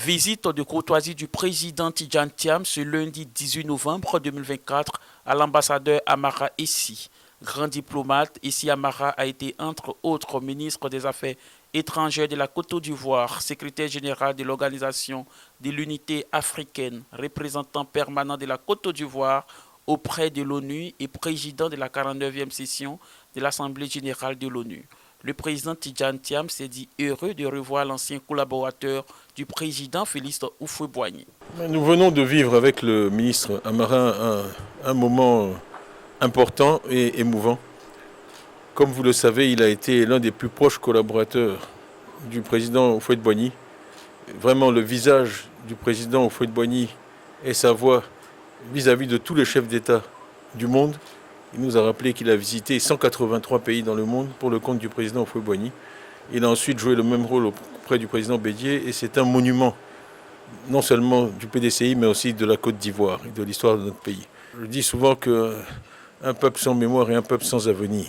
Visite de courtoisie du président Tidjane Thiam ce lundi 18 novembre 2024 à l'ambassadeur Amara Essi. Grand diplomate, Essi Amara a été entre autres ministre des Affaires étrangères de la Côte d'Ivoire, secrétaire général de l'Organisation de l'Unité africaine, représentant permanent de la Côte d'Ivoire auprès de l'ONU et président de la 49e session de l'Assemblée générale de l'ONU. Le président Tidjane Thiam s'est dit heureux de revoir l'ancien collaborateur du président Félix Houphouët-Boigny. Nous venons de vivre avec le ministre Amara un moment important et émouvant. Comme vous le savez, il a été l'un des plus proches collaborateurs du président Houphouët-Boigny. Vraiment le visage du président Houphouët-Boigny et sa voix vis-à-vis de tous les chefs d'État du monde. Il nous a rappelé qu'il a visité 183 pays dans le monde pour le compte du président Houphouët-Boigny. Il a ensuite joué le même rôle auprès du président Bédié et c'est un monument non seulement du PDCI mais aussi de la Côte d'Ivoire et de l'histoire de notre pays. Je dis souvent qu'un peuple sans mémoire est un peuple sans avenir.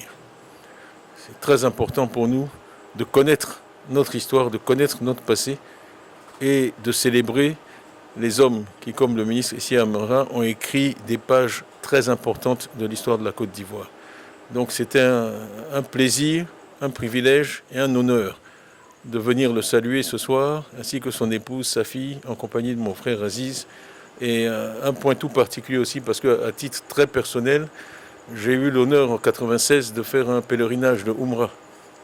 C'est très important pour nous de connaître notre histoire, de connaître notre passé et de célébrer les hommes qui, comme le ministre Essi Amara, ont écrit des pages très importantes de l'histoire de la Côte d'Ivoire. Donc c'était un plaisir, un privilège et un honneur de venir le saluer ce soir, ainsi que son épouse, sa fille, en compagnie de mon frère Aziz. Et un point tout particulier aussi, parce qu'à titre très personnel, j'ai eu l'honneur en 1996 de faire un pèlerinage de Oumra,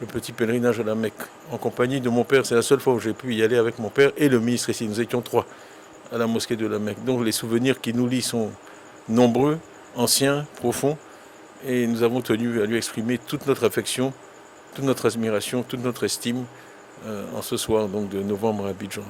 le petit pèlerinage à la Mecque, en compagnie de mon père. C'est la seule fois où j'ai pu y aller avec mon père et le ministre Essi. Nous étions trois à la mosquée de la Mecque. Donc les souvenirs qui nous lient sont nombreux, anciens, profonds, et nous avons tenu à lui exprimer toute notre affection, toute notre admiration, toute notre estime en ce soir donc, de novembre à Abidjan.